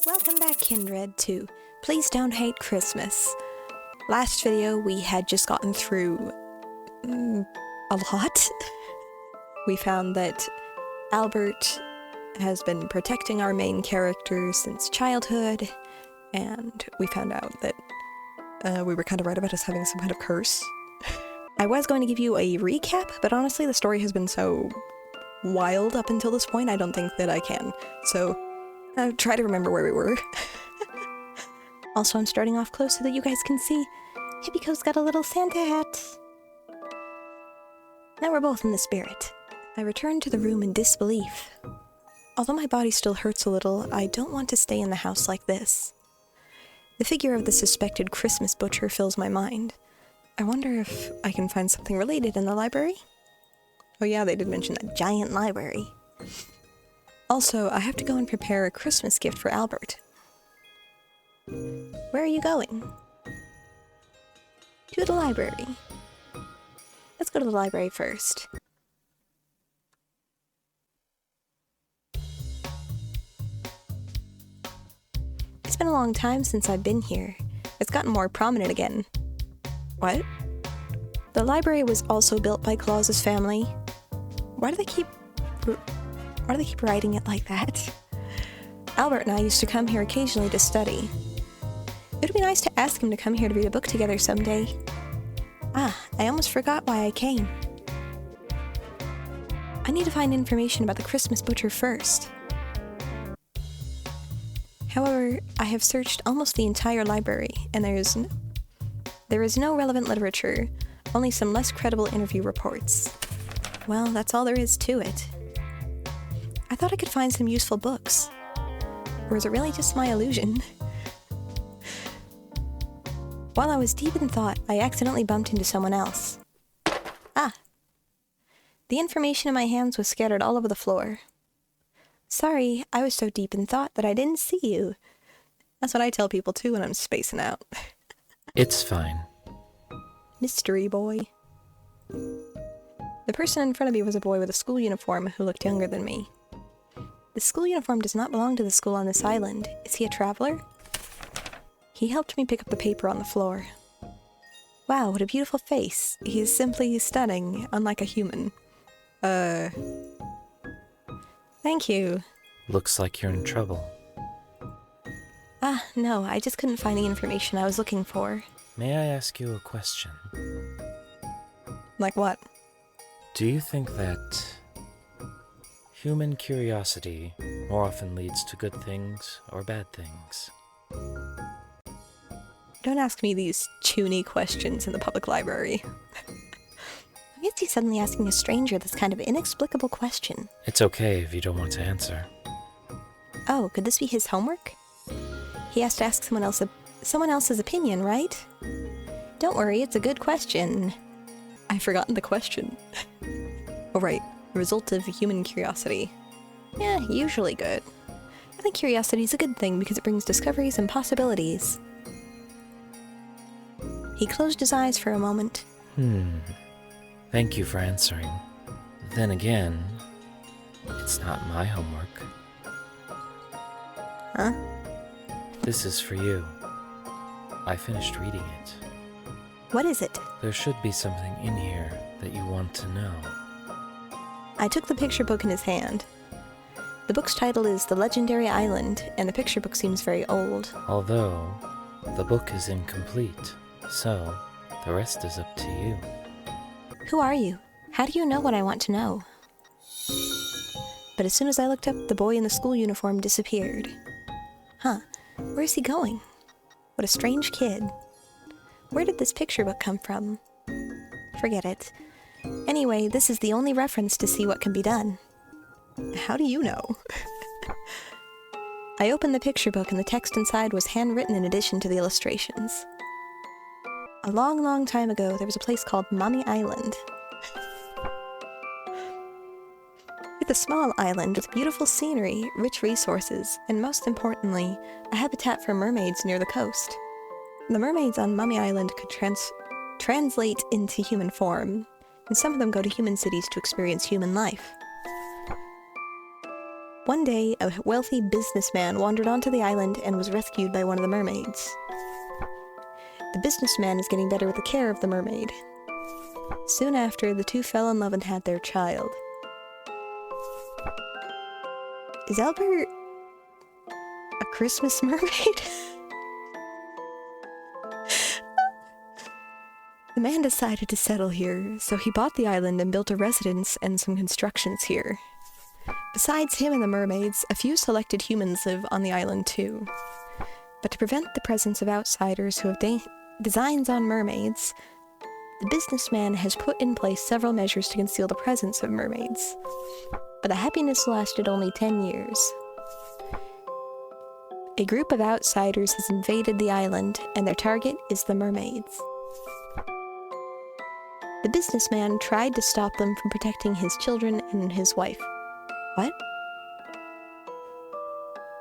Welcome back, Kindred, to Please Don't Hate Christmas. Last video, we had just gotten through a lot. We found that Albert has been protecting our main character since childhood, and we found out that we were kind of right about us having some kind of curse. I was going to give you a recap, but honestly the story has been so wild up until this point, I don't think that I can. So, try to remember where we were. Also, I'm starting off close so that you guys can see. Hibiko's got a little Santa hat. Now we're both in the spirit. I return to the room in disbelief. Although my body still hurts a little, I don't want to stay in the house like this. The figure of the suspected Christmas butcher fills my mind. I wonder if I can find something related in the library? Oh yeah, they did mention that giant library. Also, I have to go and prepare a Christmas gift for Albert. Where are you going? To the library. Let's go to the library first. It's been a long time since I've been here. It's gotten more prominent again. What? The library was also built by Claus's family. Why do they keep writing it like that? Albert and I used to come here occasionally to study. It would be nice to ask him to come here to read a book together someday. Ah, I almost forgot why I came. I need to find information about the Christmas butcher first. However, I have searched almost the entire library, and there is no relevant literature, only some less credible interview reports. Well, that's all there is to it. I thought I could find some useful books. Or is it really just my illusion? While I was deep in thought, I accidentally bumped into someone else. Ah! The information in my hands was scattered all over the floor. Sorry, I was so deep in thought that I didn't see you. That's what I tell people too when I'm spacing out. It's fine. Mystery boy. The person in front of me was a boy with a school uniform who looked younger than me. The school uniform does not belong to the school on this island. Is he a traveler? He helped me pick up the paper on the floor. Wow, what a beautiful face. He is simply stunning, unlike a human. Thank you. Looks like you're in trouble. Ah, no, I just couldn't find the information I was looking for. May I ask you a question? Like what? Do you think that human curiosity more often leads to good things or bad things? Don't ask me these toony questions in the public library. Why is he suddenly asking a stranger this kind of inexplicable question? It's okay if you don't want to answer. Oh, could this be his homework? He has to ask someone else's opinion, right? Don't worry, it's a good question. I've forgotten the question. Oh right, result of human curiosity. Yeah, usually good. I think curiosity is a good thing because it brings discoveries and possibilities. He closed his eyes for a moment. Thank you for answering. Then again, it's not my homework. Huh? This is for you. I finished reading it. What is it? There should be something in here that you want to know. I took the picture book in his hand. The book's title is The Legendary Island, and the picture book seems very old. Although, the book is incomplete, so the rest is up to you. Who are you? How do you know what I want to know? But as soon as I looked up, the boy in the school uniform disappeared. Huh, where's he going? What a strange kid. Where did this picture book come from? Forget it. Anyway, this is the only reference to see what can be done. How do you know? I opened the picture book and the text inside was handwritten in addition to the illustrations. A long, long time ago, there was a place called Mummy Island. It's a small island with beautiful scenery, rich resources, and most importantly, a habitat for mermaids near the coast. The mermaids on Mummy Island could translate into human form, and some of them go to human cities to experience human life. One day, a wealthy businessman wandered onto the island and was rescued by one of the mermaids. The businessman is getting better with the care of the mermaid. Soon after, the two fell in love and had their child. Is Albert a Christmas mermaid? The man decided to settle here, so he bought the island and built a residence and some constructions here. Besides him and the mermaids, a few selected humans live on the island too. But to prevent the presence of outsiders who have designs on mermaids, the businessman has put in place several measures to conceal the presence of mermaids. But the happiness lasted only 10 years. A group of outsiders has invaded the island, and their target is the mermaids. The businessman tried to stop them from protecting his children and his wife. What?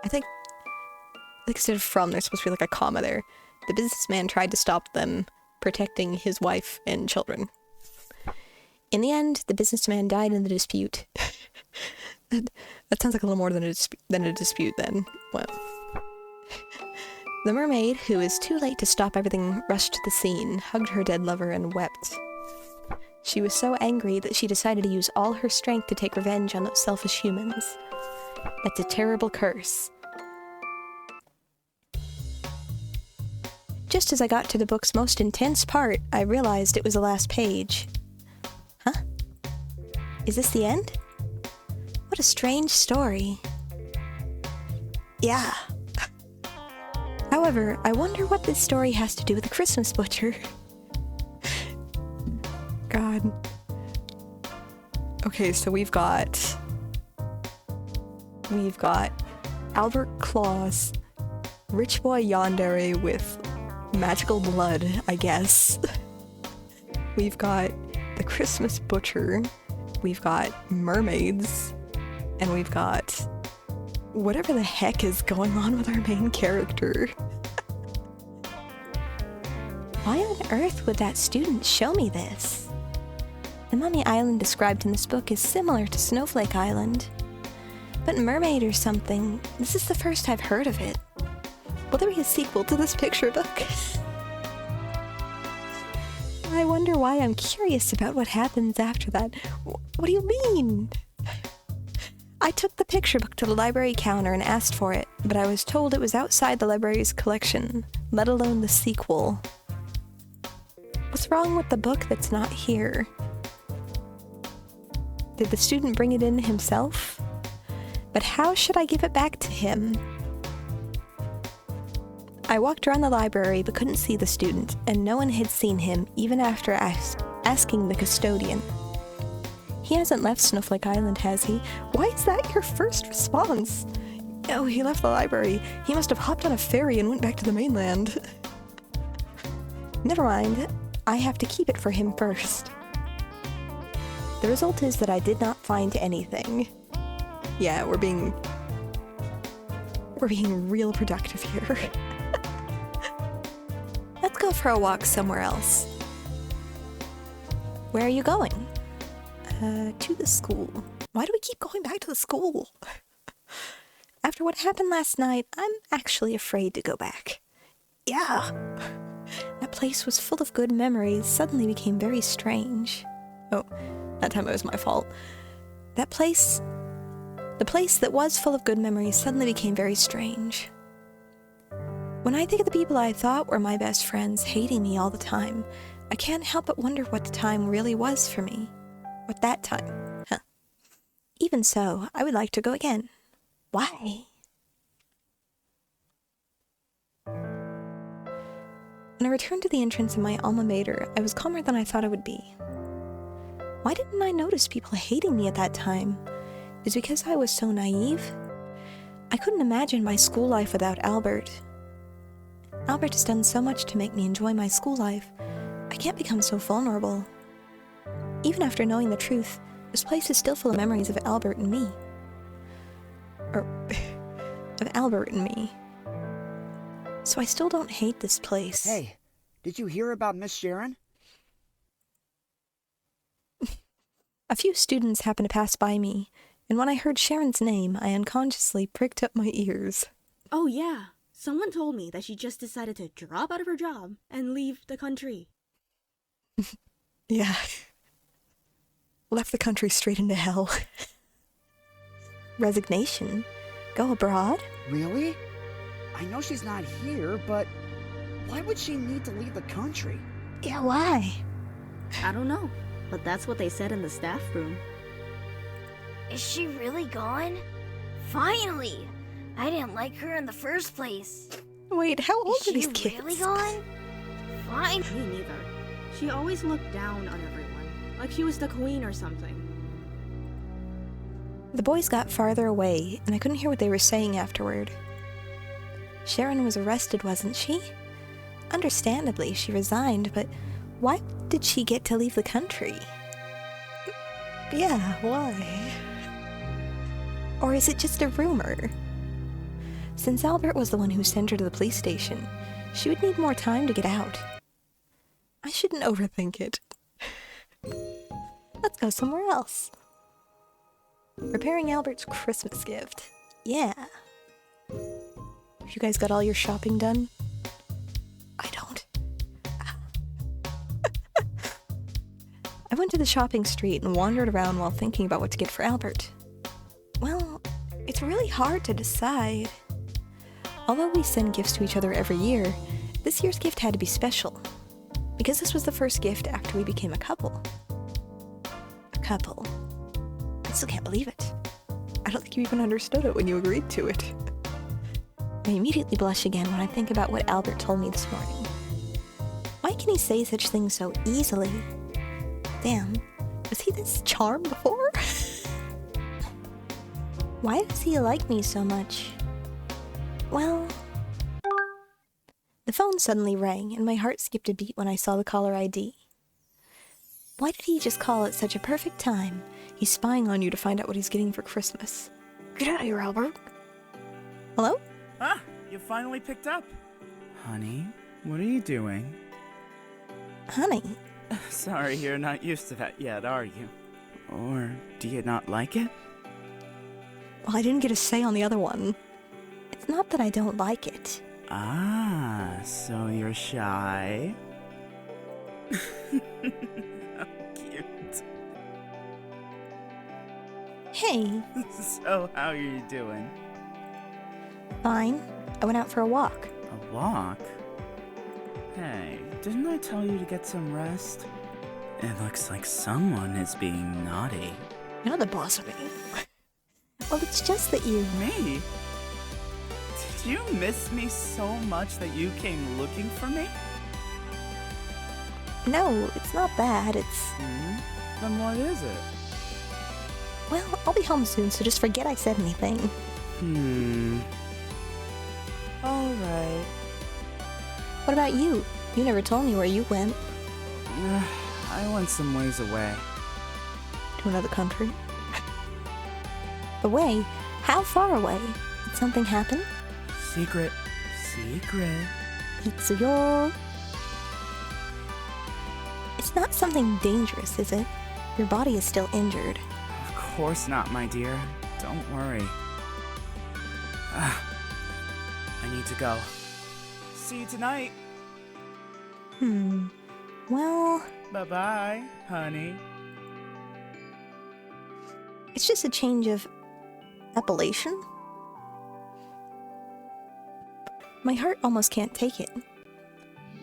I think instead of from, there's supposed to be like a comma there. The businessman tried to stop them protecting his wife and children. In the end, the businessman died in the dispute. That sounds like a little more than a dispute then. Well, the mermaid, who is too late to stop everything, rushed to the scene, hugged her dead lover, and wept. She was so angry that she decided to use all her strength to take revenge on those selfish humans. That's a terrible curse. Just as I got to the book's most intense part, I realized it was the last page. Huh? Is this the end? What a strange story. Yeah. However, I wonder what this story has to do with the Christmas butcher. God. Okay, so we've got Albert Claus, rich boy yandere with magical blood, I guess. We've got the Christmas butcher, we've got mermaids, and we've got whatever the heck is going on with our main character. Why on earth would that student show me this? The Mummy Island described in this book is similar to Snowflake Island. But mermaid or something, this is the first I've heard of it. Will there be a sequel to this picture book? I wonder why I'm curious about what happens after that. What do you mean? I took the picture book to the library counter and asked for it, but I was told it was outside the library's collection, let alone the sequel. What's wrong with the book that's not here? Did the student bring it in himself? But how should I give it back to him? I walked around the library but couldn't see the student, and no one had seen him even after asking the custodian. He hasn't left Snowflake Island, has he? Why is that your first response? Oh, he left the library. He must have hopped on a ferry and went back to the mainland. Never mind. I have to keep it for him first. The result is that I did not find anything. Yeah, we're being real productive here. Let's go for a walk somewhere else. Where are you going? To the school. Why do we keep going back to the school? After what happened last night, I'm actually afraid to go back. Yeah. That place was full of good memories, suddenly became very strange. Oh, that time it was my fault. The place that was full of good memories suddenly became very strange. When I think of the people I thought were my best friends hating me all the time, I can't help but wonder what the time really was for me. What that time? Huh. Even so, I would like to go again. Why? When I returned to the entrance of my alma mater, I was calmer than I thought I would be. Why didn't I notice people hating me at that time? Is it because I was so naive? I couldn't imagine my school life without Albert. Albert has done so much to make me enjoy my school life. I can't become so vulnerable. Even after knowing the truth, this place is still full of memories of Albert and me. Of Albert and me. So I still don't hate this place. Hey, did you hear about Miss Sharon? A few students happened to pass by me, and when I heard Sharon's name, I unconsciously pricked up my ears. Oh yeah, someone told me that she just decided to drop out of her job and leave the country. Yeah. Left the country straight into hell. Resignation? Go abroad? Really? I know she's not here, but why would she need to leave the country? Yeah, why? I don't know, but that's what they said in the staff room. Is she really gone? Finally! I didn't like her in the first place. Wait, how old Is are these she kids? really gone? Fine. Me neither. She always looked down on everyone, like she was the queen or something. The boys got farther away, and I couldn't hear what they were saying afterward. Sharon was arrested, wasn't she? Understandably, she resigned, but why did she get to leave the country? Yeah, why? Or is it just a rumor? Since Albert was the one who sent her to the police station, she would need more time to get out. I shouldn't overthink it. Let's go somewhere else. Preparing Albert's Christmas gift. Yeah. You guys got all your shopping done? I don't. I went to the shopping street and wandered around while thinking about what to get for Albert. Well, it's really hard to decide. Although we send gifts to each other every year, this year's gift had to be special. Because this was the first gift after we became a couple. A couple. I still can't believe it. I don't think you even understood it when you agreed to it. I immediately blush again when I think about what Albert told me this morning. Why can he say such things so easily? Damn, was he this charmed before? Why does he like me so much? Well... The phone suddenly rang, and my heart skipped a beat when I saw the caller ID. Why did he just call at such a perfect time? He's spying on you to find out what he's getting for Christmas. Get out of here, Albert. Hello? Ah, you finally picked up. Honey, what are you doing? Honey? Sorry, you're not used to that yet, are you? Or do you not like it? Well, I didn't get a say on the other one. It's not that I don't like it. Ah, so you're shy? How cute. Hey. So, how are you doing? Fine. I went out for a walk. A walk? Hey, didn't I tell you to get some rest? It looks like someone is being naughty. You're the boss of me. Well, it's just that you... Me? Did you miss me so much that you came looking for me? No, it's not that, it's... Then what is it? Well, I'll be home soon, so just forget I said anything. Alright. What about you? You never told me where you went. I went some ways away. To another country? Away? How far away? Did something happen? Secret. Secret. Itchio. It's not something dangerous, is it? Your body is still injured. Of course not, my dear. Don't worry. I need to go. See you tonight. Well... Bye-bye, honey. It's just a change of... appellation? My heart almost can't take it.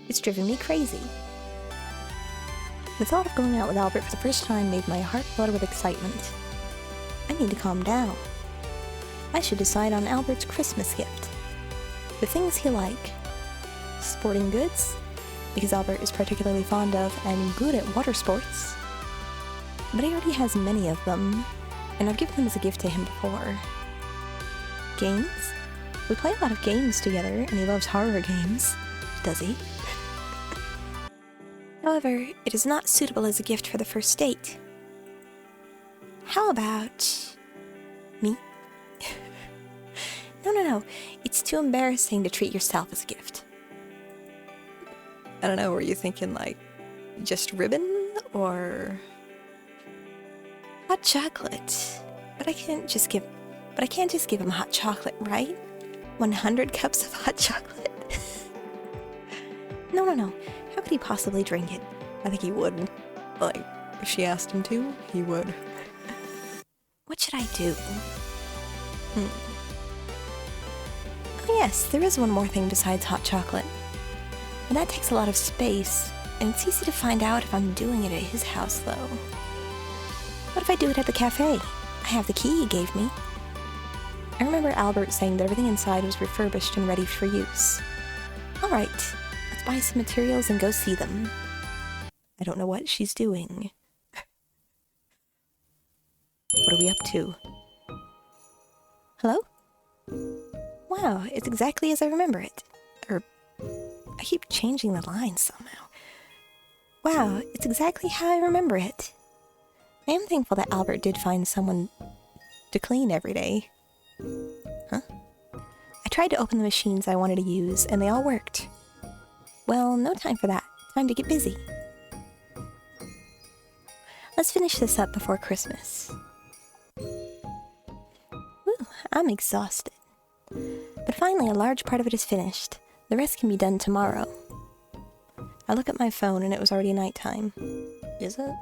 It's driven me crazy. The thought of going out with Albert for the first time made my heart flutter with excitement. I need to calm down. I should decide on Albert's Christmas gift. The things he'll like. Sporting goods, because Albert is particularly fond of and good at water sports. But he already has many of them, and I've given them as a gift to him before. Games? We play a lot of games together, and he loves horror games. Does he? However, it is not suitable as a gift for the first date. How about... me? No. It's too embarrassing to treat yourself as a gift. I don't know, were you thinking, like, just ribbon, or... hot chocolate? But I can't just give him hot chocolate, right? 100 cups of hot chocolate? No. How could he possibly drink it? I think he would. Like, if she asked him to, he would. What should I do? Oh yes, there is one more thing besides hot chocolate. And that takes a lot of space, and it's easy to find out if I'm doing it at his house, though. What if I do it at the cafe? I have the key he gave me. I remember Albert saying that everything inside was refurbished and ready for use. Alright, let's buy some materials and go see them. I don't know what she's doing. What are we up to? Hello? Wow, it's exactly as I remember it. I keep changing the lines somehow. Wow, it's exactly how I remember it. I am thankful that Albert did find someone to clean every day. Huh? I tried to open the machines I wanted to use, and they all worked. Well, no time for that. Time to get busy. Let's finish this up before Christmas. Whew, I'm exhausted. But finally, a large part of it is finished. The rest can be done tomorrow. I look at my phone and it was already nighttime. Is it?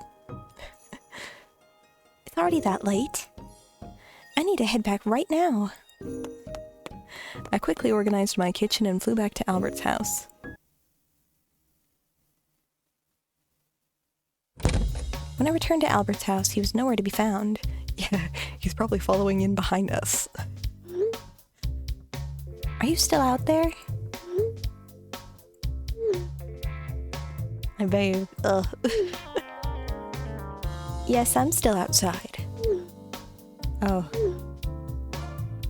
It's already that late. I need to head back right now. I quickly organized my kitchen and flew back to Albert's house. When I returned to Albert's house, he was nowhere to be found. Yeah, he's probably following in behind us. Are you still out there? Hi, babe. Yes, I'm still outside. Oh.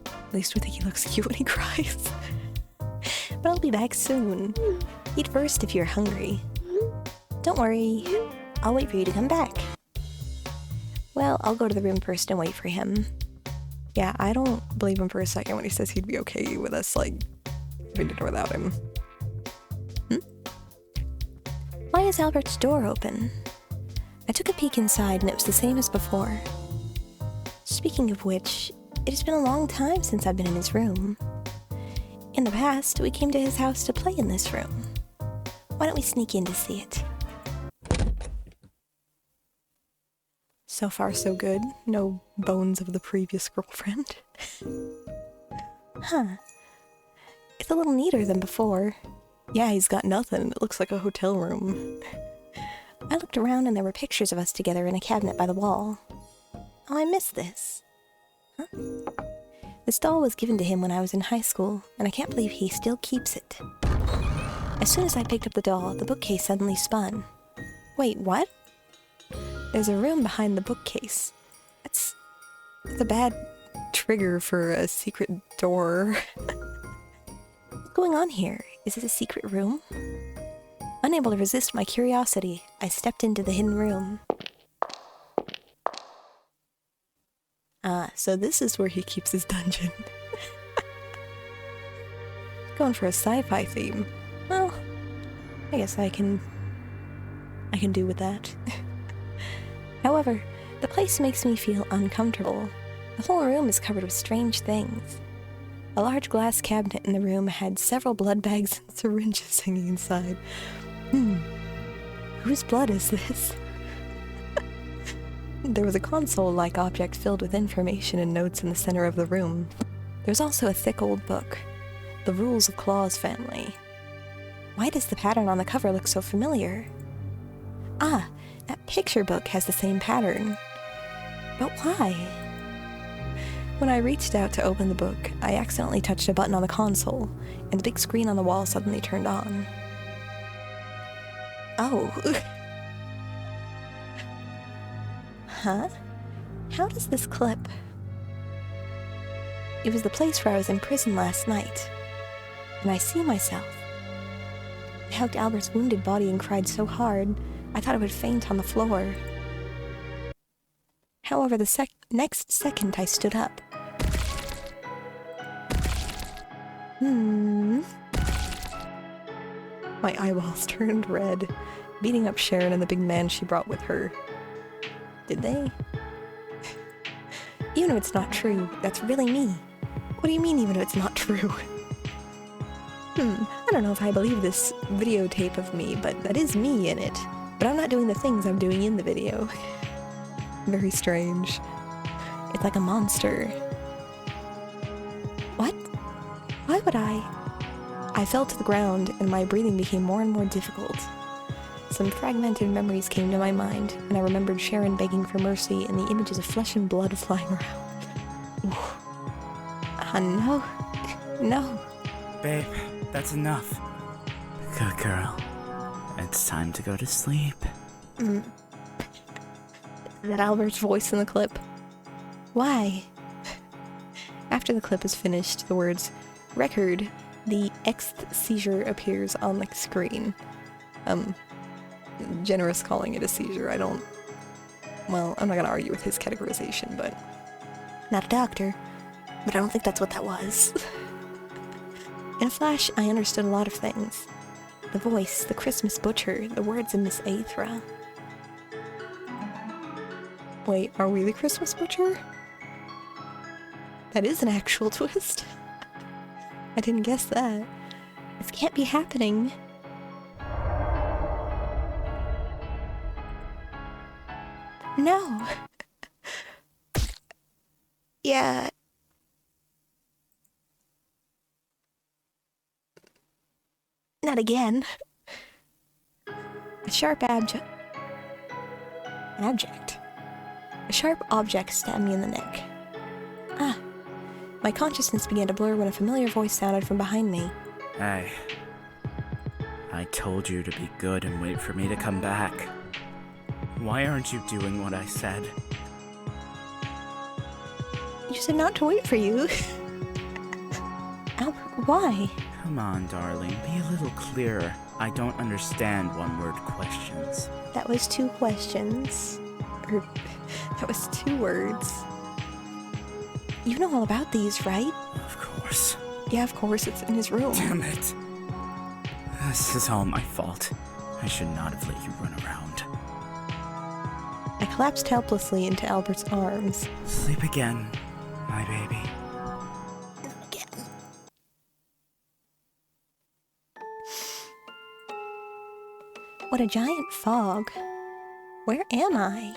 At least we think he looks cute when he cries. But I'll be back soon. Eat first if you're hungry. Don't worry. I'll wait for you to come back. Well, I'll go to the room first and wait for him. Yeah, I don't believe him for a second when he says he'd be okay with us, like, having dinner without him. Why is Albert's door open? I took a peek inside and it was the same as before. Speaking of which, it has been a long time since I've been in his room. In the past, we came to his house to play in this room. Why don't we sneak in to see it? So far, so good. No bones of the previous girlfriend. Huh. It's a little neater than before. Yeah, he's got nothing. It looks like a hotel room. I looked around and there were pictures of us together in a cabinet by the wall. Oh, I missed this. Huh? This doll was given to him when I was in high school, and I can't believe he still keeps it. As soon as I picked up the doll, the bookcase suddenly spun. Wait, what? There's a room behind the bookcase. That's a bad trigger for a secret door. What's going on here? Is it a secret room? Unable to resist my curiosity, I stepped into the hidden room. Ah, so this is where he keeps his dungeon. Going for a sci-fi theme. Well, I guess I can do with that. However, the place makes me feel uncomfortable. The whole room is covered with strange things. A large glass cabinet in the room had several blood bags and syringes hanging inside. Whose blood is this? There was a console-like object filled with information and notes in the center of the room. There's also a thick old book, The Rules of Claw's Family. Why does the pattern on the cover look so familiar? Ah, that picture book has the same pattern. But why? When I reached out to open the book, I accidentally touched a button on the console, and the big screen on the wall suddenly turned on. Oh. Huh? How does this clip? It was the place where I was in prison last night, and I see myself. I hugged Albert's wounded body and cried so hard, I thought I would faint on the floor. However, the next second I stood up. My eyeballs turned red, beating up Sharon and the big man she brought with her. Did they? Even Even if it's not true, that's really me. What do you mean, even if it's not true? I don't know if I believe this videotape of me, but that is me in it. But I'm not doing the things I'm doing in the video. Very strange. It's like a monster. What? Why would I? I fell to the ground, and my breathing became more and more difficult. Some fragmented memories came to my mind, and I remembered Sharon begging for mercy and the images of flesh and blood flying around. No. No. Babe, that's enough. Good girl. It's time to go to sleep. Is that Albert's voice in the clip? Why? After the clip is finished, the words, "Record, the Xth seizure" appears on the screen. Generous calling it a seizure, well, I'm not gonna argue with his categorization, but... Not a doctor, but I don't think that's what that was. In a flash, I understood a lot of things. The voice, the Christmas butcher, the words of Miss Aethra. Wait, are we the Christmas butcher? That is an actual twist. I didn't guess that. This can't be happening. No. Yeah. Not again. A sharp object. A sharp object stabbed me in the neck. Ah. My consciousness began to blur when a familiar voice sounded from behind me. Hey. I told you to be good and wait for me to come back. Why aren't you doing what I said? You said not to wait for you. Albert, why? Come on, darling. Be a little clearer. I don't understand one-word questions. That was 2 questions. That was 2 words. You know all about these, right? Of course. Yeah, of course, it's in his room. Damn it. This is all my fault. I should not have let you run around. I collapsed helplessly into Albert's arms. Sleep again, my baby. Again. What a giant fog. Where am I?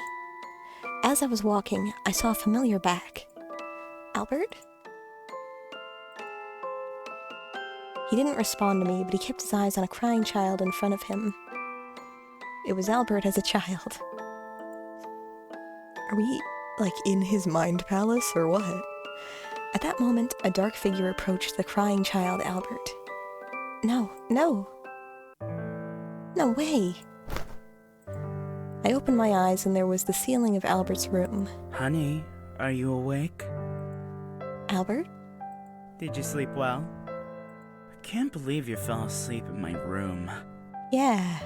As I was walking, I saw a familiar back. Albert? He didn't respond to me, but he kept his eyes on a crying child in front of him. It was Albert as a child. Are we, like, in his mind palace, or what? At that moment, a dark figure approached the crying child, Albert. No, no. No way. I opened my eyes and there was the ceiling of Albert's room. Honey, are you awake? Albert? Did you sleep well? I can't believe you fell asleep in my room. Yeah.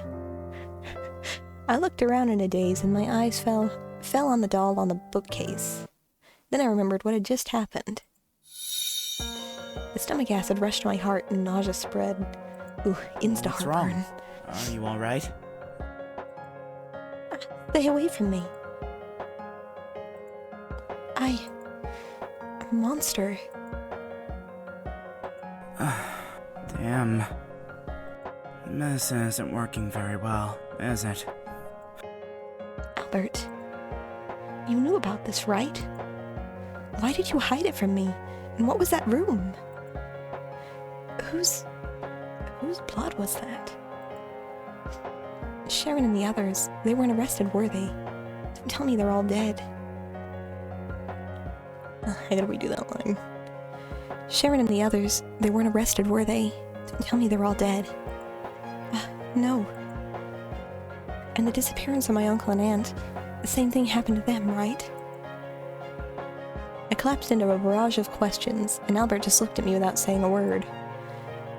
I looked around in a daze and my eyes fell on the doll on the bookcase. Then I remembered what had just happened. The stomach acid rushed to my heart and nausea spread. Ooh, insta What's heartburn. wrong? Are you alright? Stay away from me. I'm a monster. Damn. The medicine isn't working very well, is it? Albert, you knew about this, right? Why did you hide it from me? And what was that room? Whose blood was that? Sharon and the others, they weren't arrested, were they? Don't tell me they're all dead. I gotta redo that line. Sharon and the others, they weren't arrested, were they? Don't tell me they're all dead. No. And the disappearance of my uncle and aunt, the same thing happened to them, right? I collapsed into a barrage of questions, and Albert just looked at me without saying a word.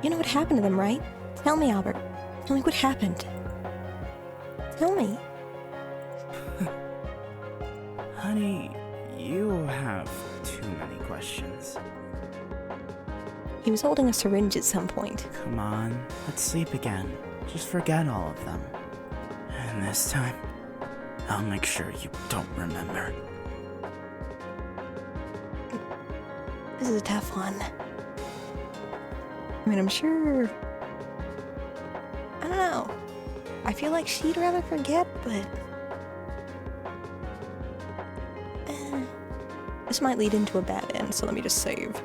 You know what happened to them, right? Tell me, Albert. Tell me what happened. Tell me. Honey, you have too many questions. He was holding a syringe at some point. Come on, let's sleep again. Just forget all of them. And this time, I'll make sure you don't remember. This is a tough one. I mean, I'm sure... I don't know. I feel like she'd rather forget, but... This might lead into a bad end, so let me just save.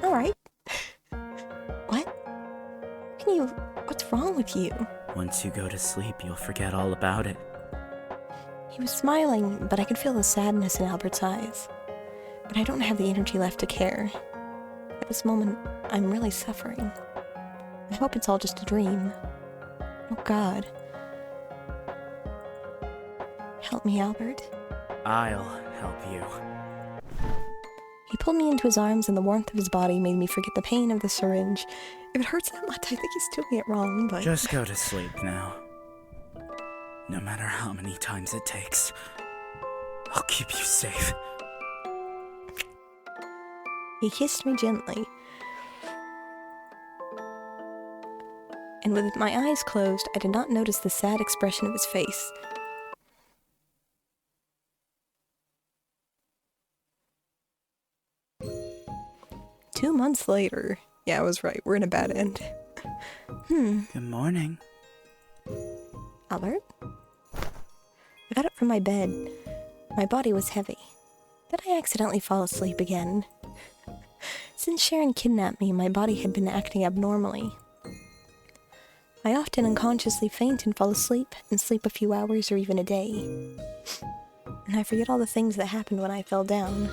Alright. What? What's wrong with you? Once you go to sleep, you'll forget all about it. He was smiling, but I could feel the sadness in Albert's eyes. But I don't have the energy left to care. At this moment, I'm really suffering. I hope it's all just a dream. Oh God. Help me, Albert. I'll help you. He pulled me into his arms and the warmth of his body made me forget the pain of the syringe. If it hurts that much, I think he's doing it wrong, but... Just go to sleep now. No matter how many times it takes, I'll keep you safe. He kissed me gently. And with my eyes closed, I did not notice the sad expression of his face. Two months later. Yeah, I was right. We're in a bad end. Good morning. Albert? I got up from my bed. My body was heavy. Did I accidentally fall asleep again? Since Sharon kidnapped me, my body had been acting abnormally. I often unconsciously faint and fall asleep, and sleep a few hours or even a day. And I forget all the things that happened when I fell down.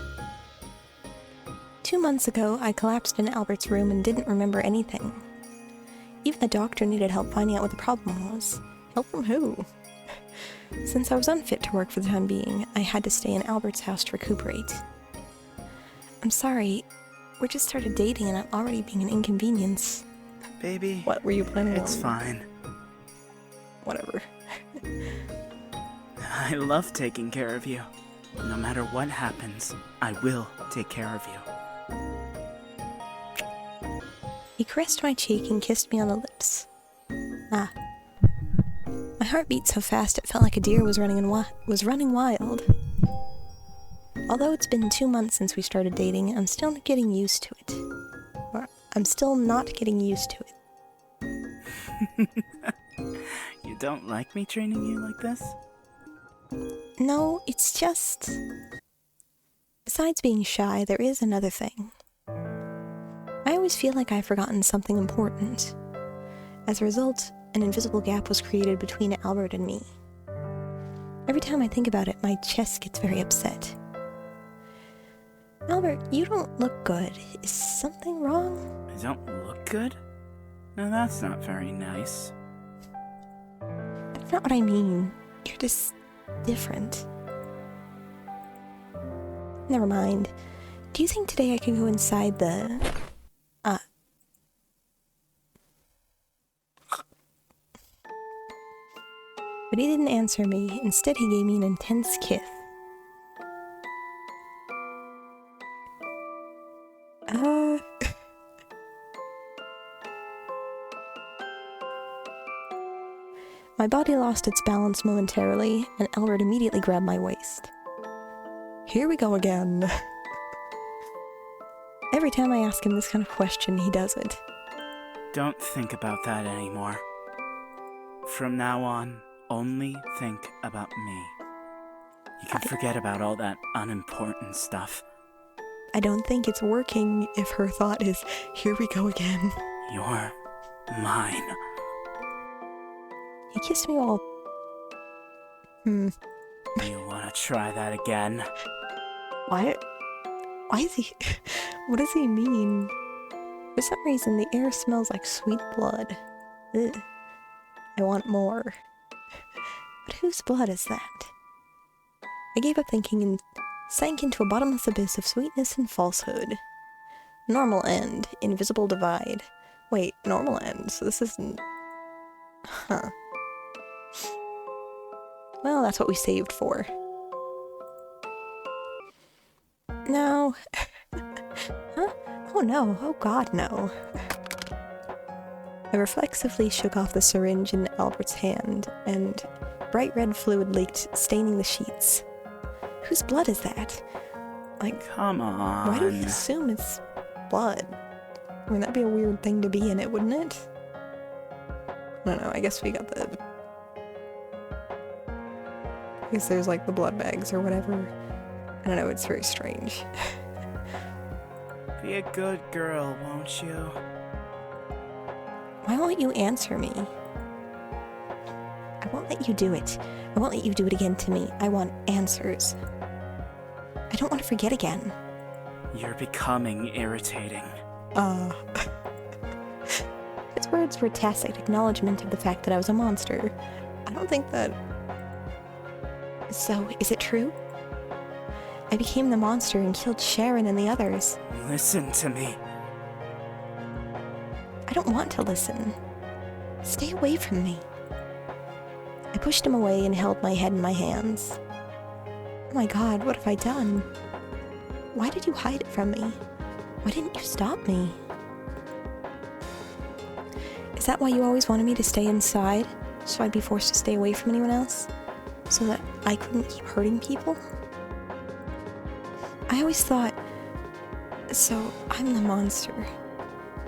2 months ago, I collapsed in Albert's room and didn't remember anything. Even the doctor needed help finding out what the problem was. Help from who? Since I was unfit to work for the time being, I had to stay in Albert's house to recuperate. I'm sorry, we just started dating and I'm already being an inconvenience. Baby, What were you planning on? it's fine. Whatever. I love taking care of you. No matter what happens, I will take care of you. He caressed my cheek and kissed me on the lips. Ah. My heart beat so fast it felt like a deer was running wild. Although it's been 2 months since we started dating, I'm still not getting used to it. Or, I'm still not getting used to it. You don't like me treating you like this? No, it's just... Besides being shy, there is another thing. I always feel like I've forgotten something important. As a result, an invisible gap was created between Albert and me. Every time I think about it, my chest gets very upset. Albert, you don't look good. Is something wrong? I don't look good? No, that's not very nice. That's not what I mean. You're just different. Never mind. Do you think today I could go inside the... But he didn't answer me. Instead, he gave me an intense kiss. My body lost its balance momentarily, and Albert immediately grabbed my waist. Here we go again. Every time I ask him this kind of question, he does it. Don't think about that anymore. From now on, only think about me. You can forget about all that unimportant stuff. I don't think it's working if her thought is, here we go again. You're mine. He kissed me all... You wanna try that again? What? Why is he... What does he mean? For some reason, the air smells like sweet blood. Ugh. I want more. But whose blood is that? I gave up thinking and sank into a bottomless abyss of sweetness and falsehood. Normal end. Invisible divide. Wait, normal end? So this isn't... Huh. Well, that's what we saved for. No. Huh? Oh no. Oh god, no. I reflexively shook off the syringe in Albert's hand, and bright red fluid leaked, staining the sheets. Whose blood is that? Like, Come on. why do we assume it's blood? I mean, that'd be a weird thing to be in it, wouldn't it? I don't know, I guess we got the... I guess there's like the blood bags or whatever. I don't know, it's very strange. Be a good girl, won't you? Why won't you answer me? I won't let you do it. I won't let you do it again to me. I want answers. I don't want to forget again. You're becoming irritating. His words were tacit acknowledgement of the fact that I was a monster. I don't think that... So, is it true? I became the monster and killed Sharon and the others. Listen to me. I don't want to listen. Stay away from me. I pushed him away and held my head in my hands. Oh my god, what have I done? Why did you hide it from me? Why didn't you stop me? Is that why you always wanted me to stay inside? So I'd be forced to stay away from anyone else? So that I couldn't keep hurting people? I always thought... So, I'm the monster.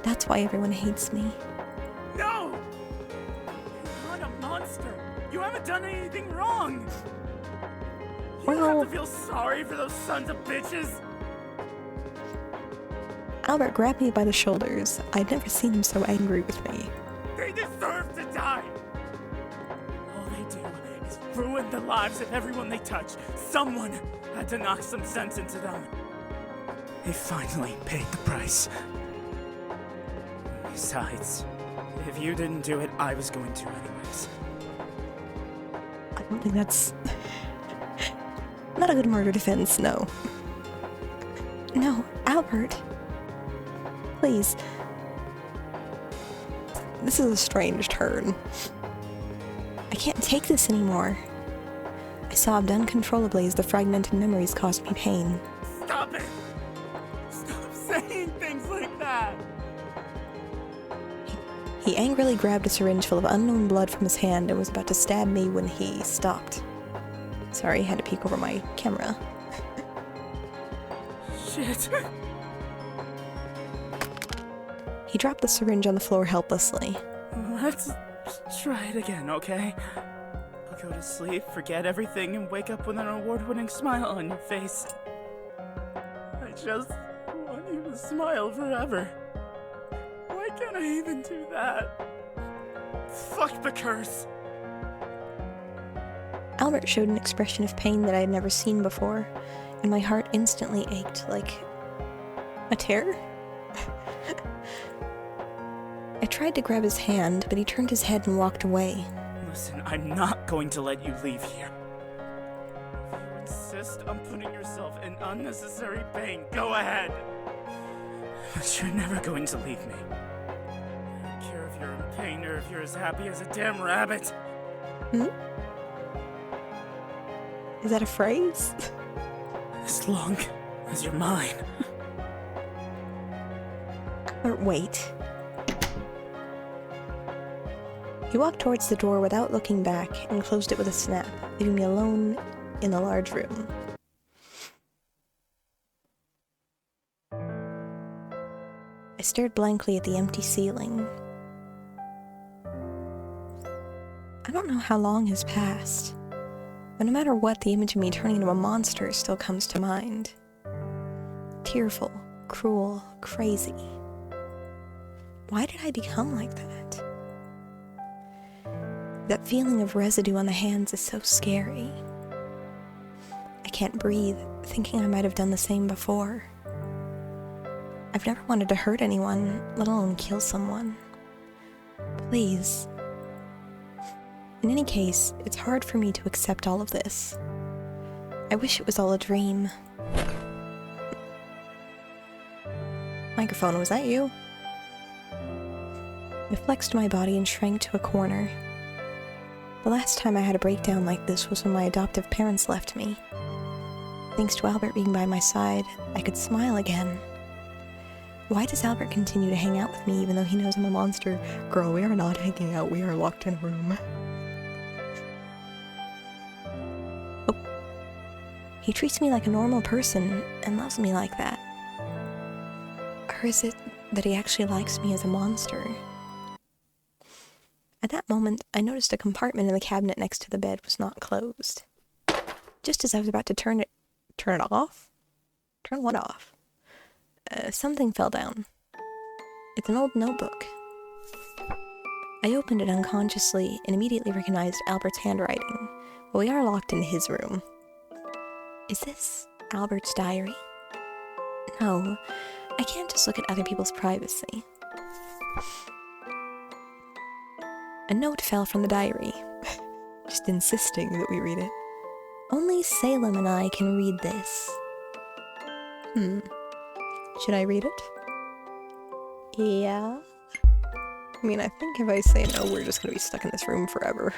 That's why everyone hates me. No! You're not a monster! You haven't done anything wrong! You don't have to feel sorry for those sons of bitches! Albert grabbed me by the shoulders. I'd never seen him so angry with me. They deserve to die! All they do is ruin the lives of everyone they touch. Someone had to knock some sense into them. They finally paid the price. Besides, if you didn't do it, I was going to anyways. I don't think that's... not a good murder defense, no. No, Albert. Please. This is a strange turn. I can't take this anymore. I sobbed uncontrollably as the fragmented memories caused me pain. Stop it! Stop saying things like that! He angrily grabbed a syringe full of unknown blood from his hand and was about to stab me when he stopped. Sorry, I had to peek over my camera. Shit. He dropped the syringe on the floor helplessly. Let's try it again, okay? I'll go to sleep, forget everything, and wake up with an award-winning smile on your face. I just want you to smile forever. Why can't I even do that? Fuck the curse! Albert showed an expression of pain that I had never seen before, and my heart instantly ached like a tear. I tried to grab his hand, but he turned his head and walked away. Listen, I'm not going to let you leave here. If you insist on putting yourself in unnecessary pain, go ahead. But you're never going to leave me. I don't care if you're in pain or if you're as happy as a damn rabbit. Hmm? Is that a phrase? As long as you're mine. Albert, wait. He walked towards the door without looking back and closed it with a snap, leaving me alone in the large room. I stared blankly at the empty ceiling. I don't know how long has passed, but no matter what, the image of me turning into a monster still comes to mind. Tearful, cruel, crazy. Why did I become like that? That feeling of residue on the hands is so scary. I can't breathe, thinking I might have done the same before. I've never wanted to hurt anyone, let alone kill someone. Please. In any case, it's hard for me to accept all of this. I wish it was all a dream. Microphone, was that you? I flexed my body and shrank to a corner. The last time I had a breakdown like this was when my adoptive parents left me. Thanks to Albert being by my side, I could smile again. Why does Albert continue to hang out with me even though he knows I'm a monster? Girl, we are not hanging out, we are locked in a room. Oh. He treats me like a normal person and loves me like that. Or is it that he actually likes me as a monster? At that moment, I noticed a compartment in the cabinet next to the bed was not closed. Just as I was about to turn it off? Turn what off? Something fell down. It's an old notebook. I opened it unconsciously and immediately recognized Albert's handwriting. But we are locked in his room. Is this Albert's diary? No, I can't just look at other people's privacy. A note fell from the diary, just insisting that we read it. Only Salem and I can read this. Should I read it? Yeah? I mean, I think if I say no, we're just gonna be stuck in this room forever.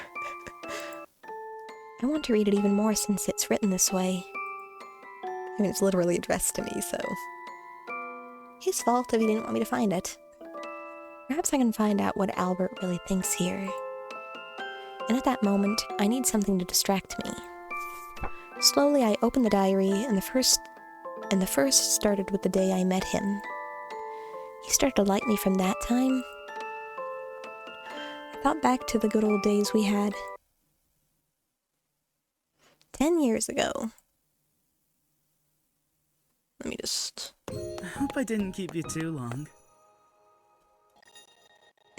I want to read it even more since it's written this way. I mean, it's literally addressed to me, so... His fault if he didn't want me to find it. Perhaps I can find out what Albert really thinks here. And at that moment, I need something to distract me. Slowly, I opened the diary, and the first started with the day I met him. He started to like me from that time. I thought back to the good old days we had. 10 years ago. Let me just... I hope I didn't keep you too long.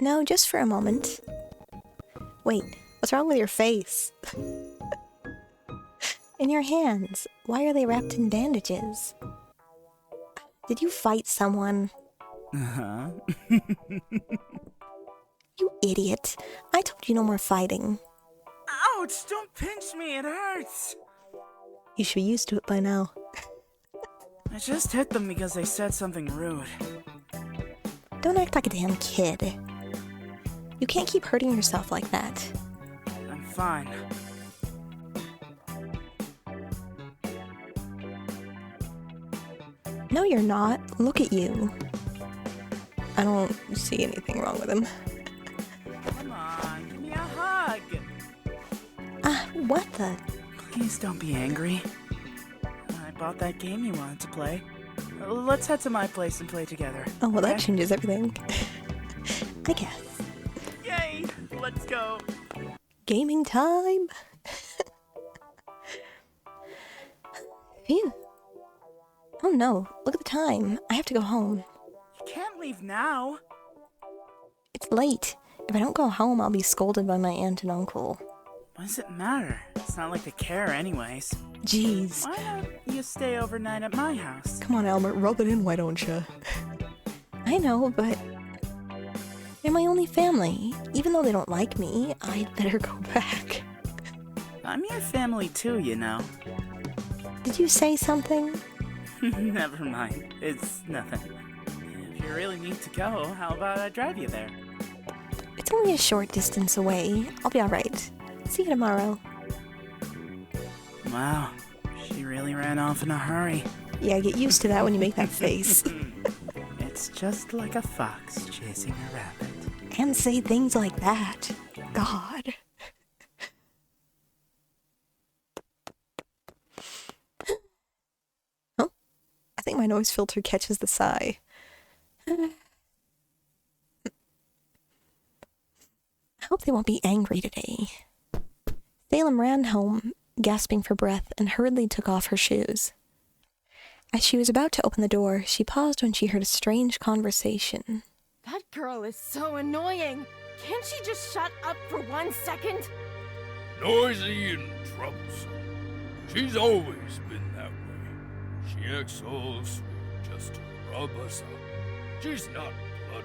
No, just for a moment. Wait, what's wrong with your face? And your hands, why are they wrapped in bandages? Did you fight someone? Uh-huh. You idiot. I told you no more fighting. Ouch! Don't pinch me, it hurts! You should be used to it by now. I just hit them because they said something rude. Don't act like a damn kid. You can't keep hurting yourself like that. I'm fine. No, you're not. Look at you. I don't see anything wrong with him. Come on, give me a hug! What the? Please don't be angry. I bought that game you wanted to play. Let's head to my place and play together. Oh, well, that okay? changes everything. I guess. Yay! Let's go! Gaming time! Phew. Oh no, look at the time. I have to go home. You can't leave now. It's late. If I don't go home, I'll be scolded by my aunt and uncle. What does it matter? It's not like they care anyways. Jeez. Why don't you stay overnight at my house? Come on, Albert, rub it in, why don't you? I know, but... they're my only family. Even though they don't like me, I'd better go back. I'm your family too, you know. Did you say something? Never mind. It's nothing. If you really need to go, how about I drive you there? It's only a short distance away. I'll be alright. See you tomorrow. Wow, she really ran off in a hurry. Yeah, get used to that when you make that face. It's just like a fox chasing a rabbit. And say things like that. God. Oh, I think my noise filter catches the sigh. I hope they won't be angry today. Salem ran home, gasping for breath, and hurriedly took off her shoes. As she was about to open the door, she paused when she heard a strange conversation. That girl is so annoying. Can't she just shut up for 1 second? Noisy and troublesome. She's always been that way. She acts so sweet just to rub us up. She's not blood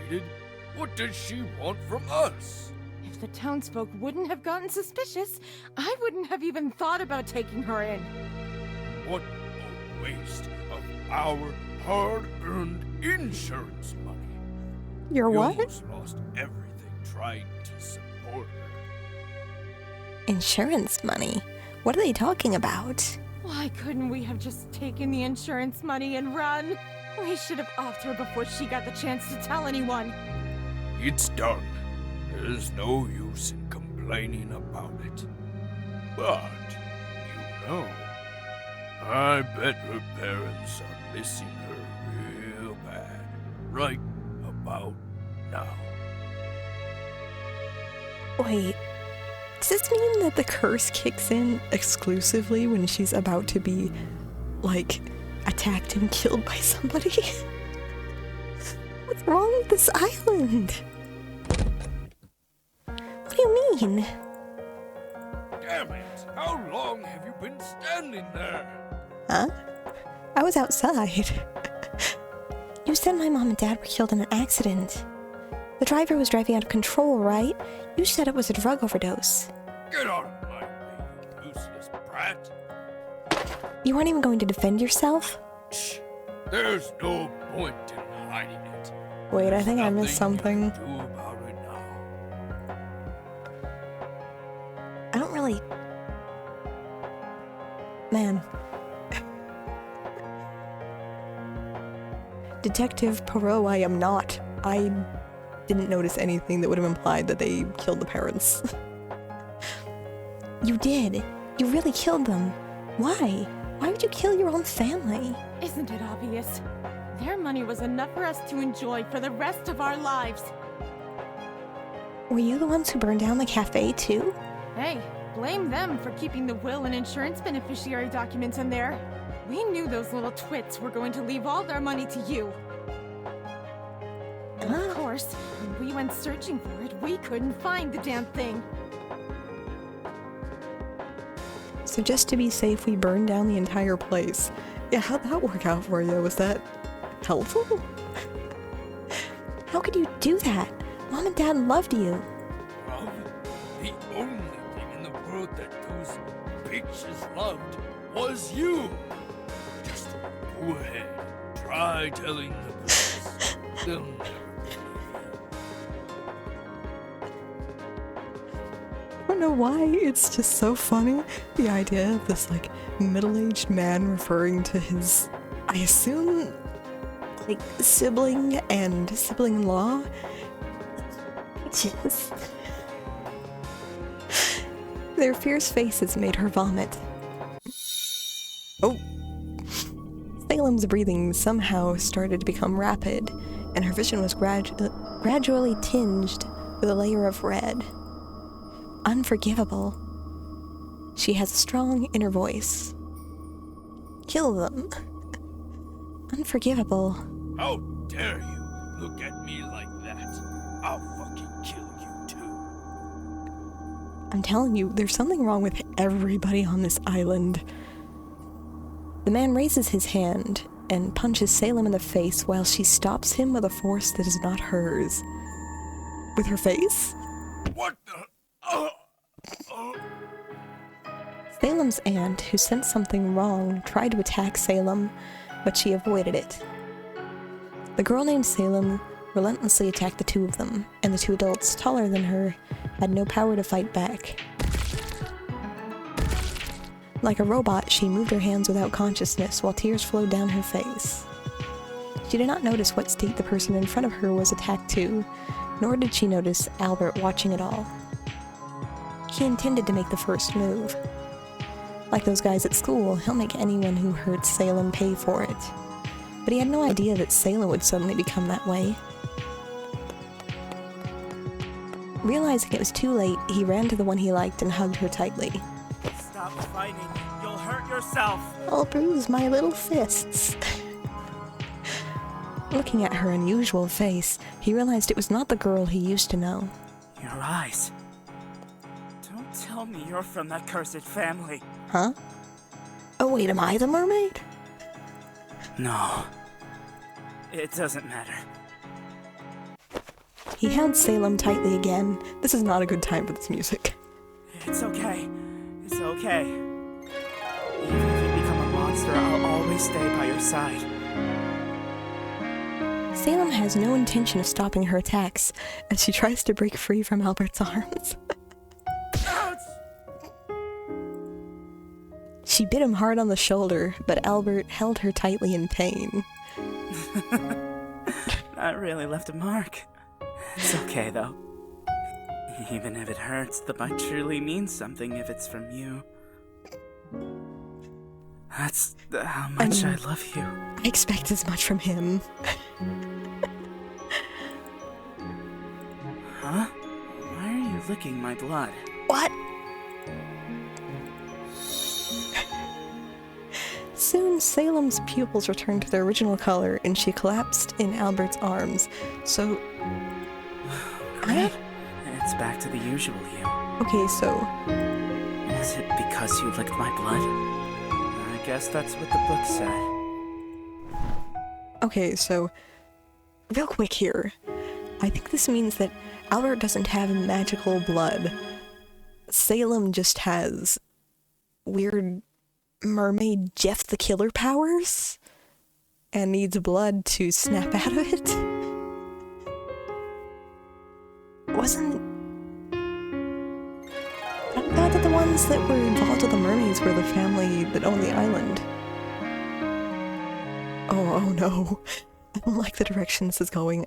related. What does she want from us? If the townsfolk wouldn't have gotten suspicious, I wouldn't have even thought about taking her in. What a waste of our hard-earned insurance money. Your We what? almost lost everything trying to support her. Insurance money? What are they talking about? Why couldn't we have just taken the insurance money and run? We should have offed her before she got the chance to tell anyone. It's done. There's no use in complaining about it. But, you know, I bet her parents are missing her real bad. Right about now. Wait, does this mean that the curse kicks in exclusively when she's about to be, like, attacked and killed by somebody? What's wrong with this island? What do you mean? Damn it! How long have you been standing there? Huh? I was outside. You said my mom and dad were killed in an accident. The driver was driving out of control, right? You said it was a drug overdose. Get out of my way, you useless brat! You weren't even going to defend yourself? Shh! There's no point in hiding it. Wait, I think I missed something. You can do about it now. I don't really... Man. Detective Poirot, I am not. I didn't notice anything that would have implied that they killed the parents. You did. You really killed them. Why? Why would you kill your own family? Isn't it obvious? Their money was enough for us to enjoy for the rest of our lives. Were you the ones who burned down the cafe too? Hey, blame them for keeping the will and insurance beneficiary documents in there. We knew those little twits were going to leave all their money to you. And of course, when we went searching for it, we couldn't find the damn thing. So just to be safe, we burned down the entire place. Yeah, how'd that work out for you? Was that helpful? How could you do that? Mom and Dad loved you. Love? The only thing in the world that those bitches loved was you! Just go ahead. Try telling the police. They'll never believe I don't know why, it's just so funny. The idea of this, like, middle-aged man referring to his, I assume, like, sibling and sibling-in-law. Bitches. Their fierce faces made her vomit. Oh. Salem's breathing somehow started to become rapid, and her vision was gradually tinged with a layer of red. Unforgivable. She has a strong inner voice. Kill them. Unforgivable. it. How dare you look at me like that? I'll fucking kill you too. I'm telling you, there's something wrong with everybody on this island. The man raises his hand and punches Salem in the face while she stops him with a force that is not hers. With her face? What the? Salem's aunt, who sensed something wrong, tried to attack Salem, but she avoided it. The girl named Salem relentlessly attacked the two of them, and the two adults taller than her had no power to fight back. Like a robot, she moved her hands without consciousness while tears flowed down her face. She did not notice what state the person in front of her was attacked to, nor did she notice Albert watching it all. He intended to make the first move. Like those guys at school, he'll make anyone who hurts Salem pay for it. But he had no idea that Salem would suddenly become that way. Realizing it was too late, he ran to the one he liked and hugged her tightly. Stop fighting. You'll hurt yourself. I'll bruise my little fists. Looking at her unusual face, he realized it was not the girl he used to know. Your eyes. Don't tell me you're from that cursed family. Huh? Oh wait, am I the mermaid? No. It doesn't matter. He held Salem tightly again. This is not a good time for this music. It's okay. It's okay. Even if you become a monster, I'll always stay by your side. Salem has no intention of stopping her attacks as she tries to break free from Albert's arms. Ouch! She bit him hard on the shoulder, but Albert held her tightly in pain. That really left a mark. It's okay, though. Even if it hurts, the bite truly means something if it's from you. That's how much I love you. I expect as much from him. Huh? Why are you licking my blood? What? Soon, Salem's pupils returned to their original color, and she collapsed in Albert's arms. So... Great. It's back to the usual you. Okay, so... Is it because you licked my blood? I guess that's what the book said. Okay, so... Real quick here. I think this means that Albert doesn't have magical blood. Salem just has weird mermaid Jeff the Killer powers and needs blood to snap out of it. I thought that the ones that were involved with the mermaids were the family that owned the island. Oh no. I don't like the direction this is going.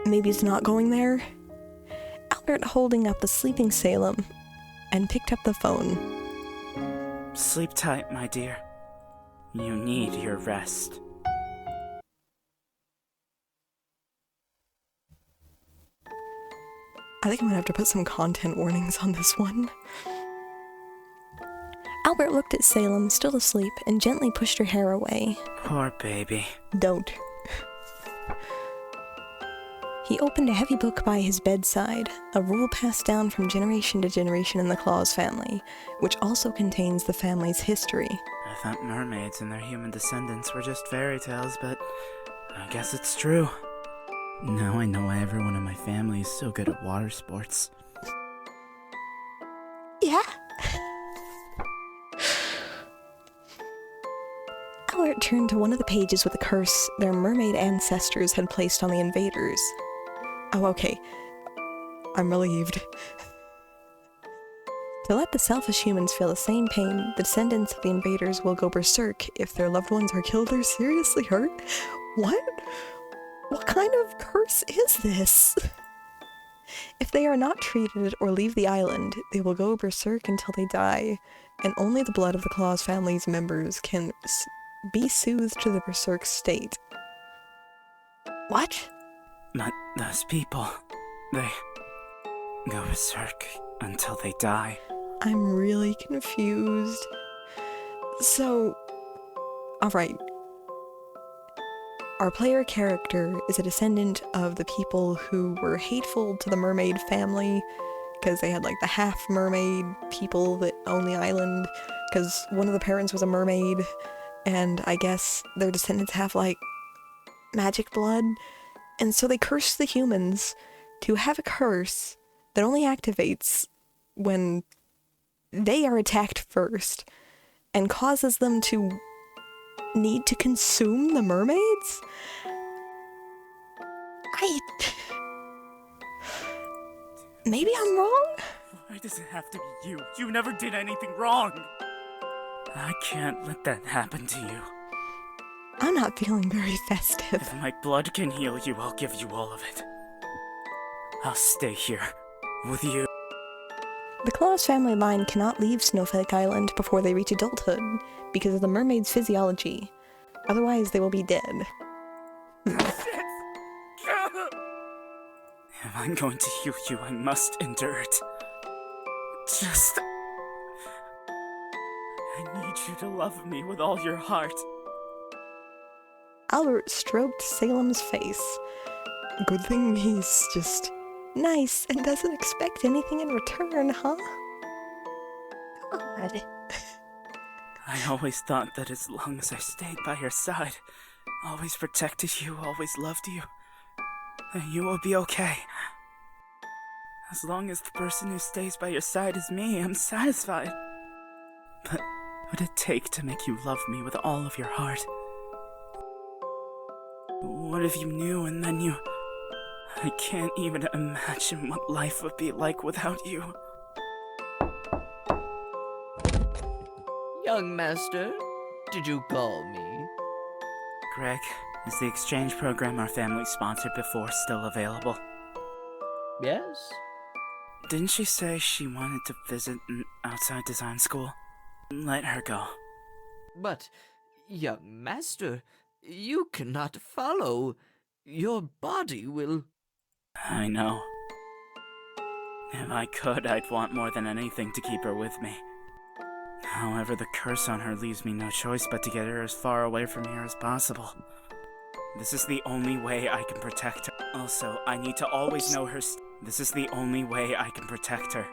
Maybe it's not going there? Albert holding up the sleeping Salem and picked up the phone. Sleep tight, my dear. You need your rest. I think I'm gonna have to put some content warnings on this one. Albert looked at Salem, still asleep, and gently pushed her hair away. Poor baby. Don't. He opened a heavy book by his bedside, a rule passed down from generation to generation in the Claus family, which also contains the family's history. I thought mermaids and their human descendants were just fairy tales, but I guess it's true. Now I know why everyone in my family is so good at water sports. Yeah? Albert turned to one of the pages with a curse their mermaid ancestors had placed on the invaders. Oh, okay. I'm relieved. To let the selfish humans feel the same pain, the descendants of the invaders will go berserk if their loved ones are killed or seriously hurt. What? What kind of curse is this? If they are not treated or leave the island, they will go berserk until they die, and only the blood of the Claus family's members can be soothed to the berserk state. What? Not those people. They go berserk until they die. I'm really confused. So, alright. Our player character is a descendant of the people who were hateful to the mermaid family, because they had like the half-mermaid people that own the island, because one of the parents was a mermaid, and I guess their descendants have like magic blood, and so they cursed the humans to have a curse that only activates when they are attacked first, and causes them to need to consume the mermaids? Maybe I'm wrong? Why does it have to be you? You never did anything wrong! I can't let that happen to you. I'm not feeling very festive. If my blood can heal you, I'll give you all of it. I'll stay here, with you. The Claus family line cannot leave Snowflake Island before they reach adulthood, because of the mermaid's physiology. Otherwise, they will be dead. If I'm going to heal you, I must endure it. I need you to love me with all your heart. Albert stroked Salem's face. Good thing he's just nice and doesn't expect anything in return, huh? God. I always thought that as long as I stayed by your side, always protected you, always loved you, then you will be okay. As long as the person who stays by your side is me, I'm satisfied. But what would it take to make you love me with all of your heart? What if you knew and then you... I can't even imagine what life would be like without you. Young master, did you call me? Greg, is the exchange program our family sponsored before still available? Yes? Didn't she say she wanted to visit an outside design school? Let her go. But, young master, you cannot follow. Your body will... I know. If I could, I'd want more than anything to keep her with me. However, the curse on her leaves me no choice but to get her as far away from here as possible. This is the only way I can protect her. Also, I need to always know her This is the only way I can protect her.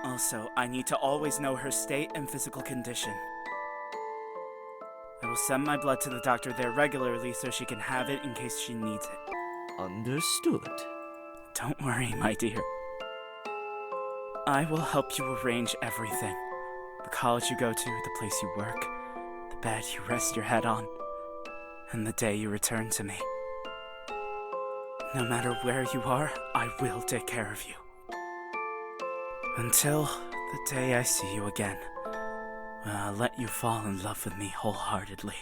Also, I need to always know her state and physical condition. I will send my blood to the doctor there regularly so she can have it in case she needs it. Understood. Don't worry, my dear. I will help you arrange everything. The college you go to, the place you work, the bed you rest your head on, and the day you return to me. No matter where you are, I will take care of you. Until the day I see you again, when I'll let you fall in love with me wholeheartedly.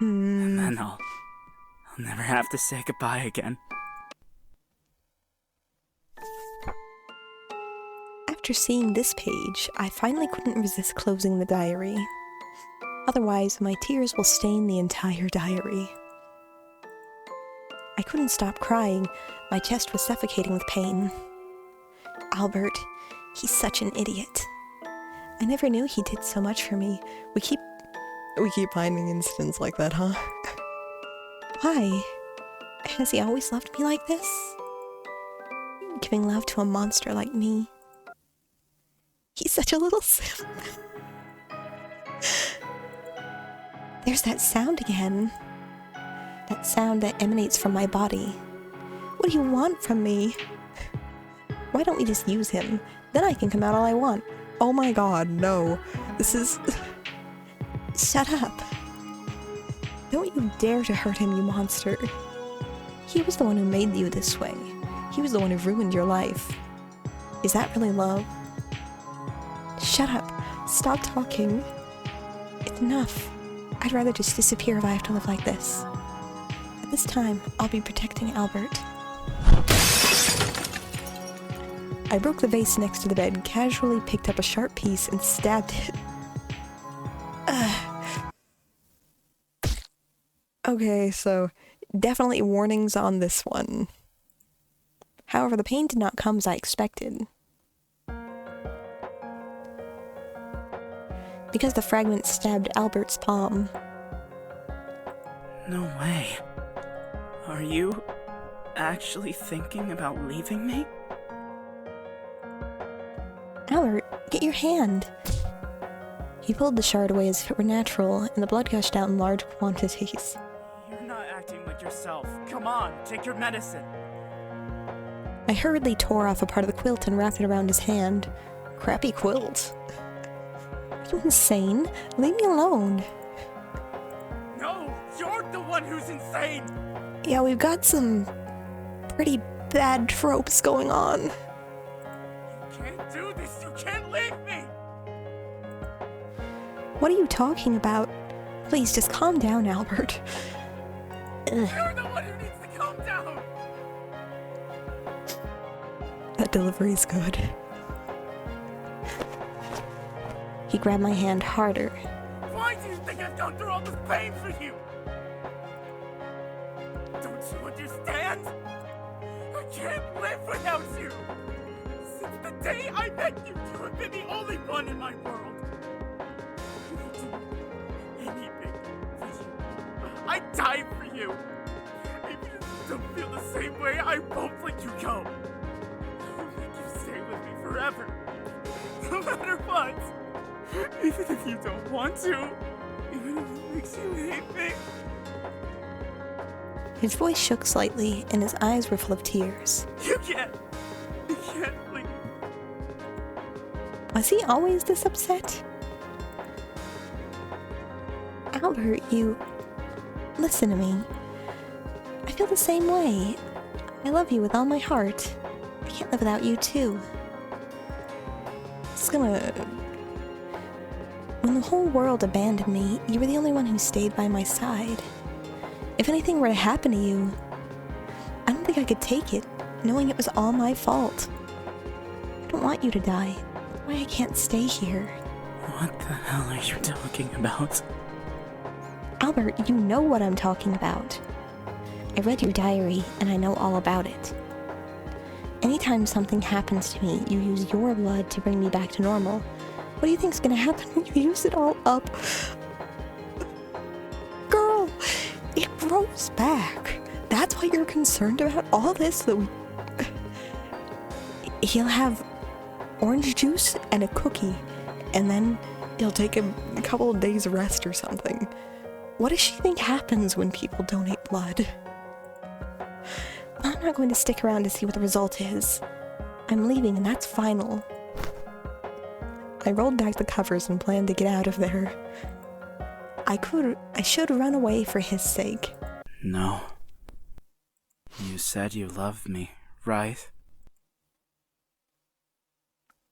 And then I'll never have to say goodbye again. After seeing this page, I finally couldn't resist closing the diary. Otherwise, my tears will stain the entire diary. I couldn't stop crying. My chest was suffocating with pain. Albert, he's such an idiot. I never knew he did so much for me. We keep finding incidents like that, huh? Why? Has he always loved me like this? Giving love to a monster like me. He's such a little simp. There's that sound again. That sound that emanates from my body. What do you want from me? Why don't we just use him? Then I can come out all I want. Oh my god, no. This is... Shut up. Don't you dare to hurt him, you monster. He was the one who made you this way. He was the one who ruined your life. Is that really love? Shut up. Stop talking. It's enough. I'd rather just disappear if I have to live like this. At this time, I'll be protecting Albert. I broke the vase next to the bed, casually picked up a sharp piece and stabbed it. Okay, so definitely warnings on this one. However, the pain did not come as I expected. Because the fragment stabbed Albert's palm. No way. Are you actually thinking about leaving me? Albert, get your hand. He pulled the shard away as if it were natural, and the blood gushed out in large quantities. You're not acting like yourself. Come on, take your medicine. I hurriedly tore off a part of the quilt and wrapped it around his hand. Crappy quilt. Are you insane? Leave me alone. No, you're the one who's insane! Yeah, we've got some pretty bad tropes going on. You can't do this, you can't leave me! What are you talking about? Please, just calm down, Albert. You're the one who needs to calm down! That delivery is good. He grabbed my hand harder. Why do you think I've gone through all this pain for you? Don't you understand? I can't live without you! Since the day I met you, you have been the only one in my world. Anything for you. I died for you. Even if you don't feel the same way, I won't let you go. I will make you stay with me forever. No matter what. Even if you don't want to. Even if it makes you hate me. His voice shook slightly, and his eyes were full of tears. You can't leave. Was he always this upset? Albert, you... Listen to me. I feel the same way. I love you with all my heart. I can't live without you, too. It's gonna... When the whole world abandoned me, you were the only one who stayed by my side. If anything were to happen to you, I don't think I could take it, knowing it was all my fault. don't want you to die. Why I can't stay here. What the hell are you talking about? Albert, you know what I'm talking about. I read your diary, and I know all about it. Anytime something happens to me, you use your blood to bring me back to normal. What do you think's gonna happen when you use it all up? Girl, it grows back. That's why you're concerned about all this, that he'll have orange juice and a cookie, and then he'll take a couple of days rest or something. What does she think happens when people donate blood? I'm not going to stick around to see what the result is. I'm leaving, and that's final. I rolled back the covers and planned to get out of there. I should run away for his sake. No. You said you loved me, right?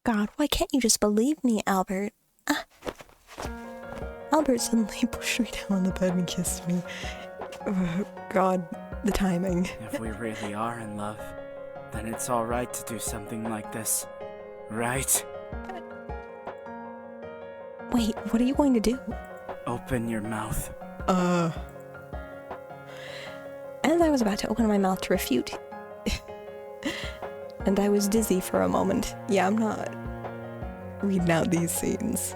God, why can't you just believe me, Albert? Albert suddenly pushed me down on the bed and kissed me. God, the timing. If we really are in love, then it's alright to do something like this, right? Wait, what are you going to do? Open your mouth. As I was about to open my mouth to refute, and I was dizzy for a moment. Yeah, I'm not reading out these scenes.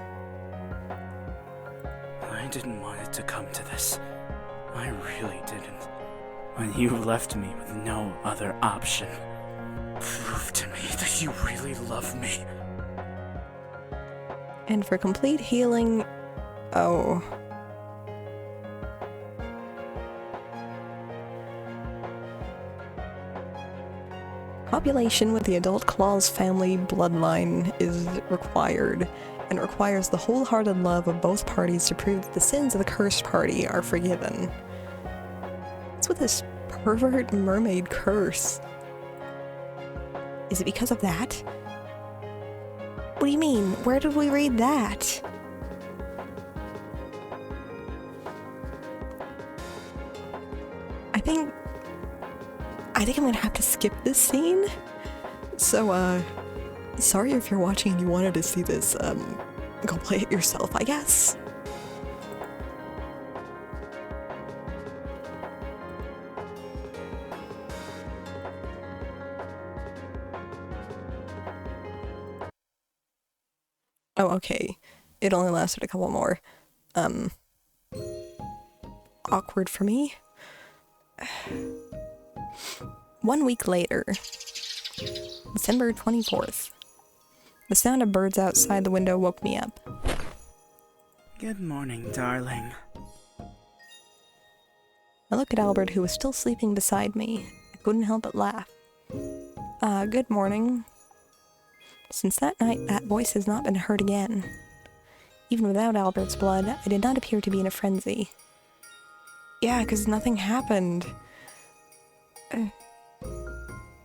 I didn't want it to come to this. I really didn't. When you left me with no other option. Prove to me that you really love me. And for complete healing, oh. Population with the adult Claus family bloodline is required, and it requires the wholehearted love of both parties to prove that the sins of the cursed party are forgiven. What's with this pervert mermaid curse? Is it because of that? What do you mean? Where did we read that? I think I'm gonna have to skip this scene. So, sorry if you're watching and you wanted to see this, go play it yourself, I guess. Oh, okay. It only lasted a couple more. Awkward for me. 1 week later, December 24th. The sound of birds outside the window woke me up. Good morning, darling. I looked at Albert, who was still sleeping beside me. I couldn't help but laugh. Good morning. Since that night, that voice has not been heard again. Even without Albert's blood, I did not appear to be in a frenzy. Yeah, 'cause nothing happened.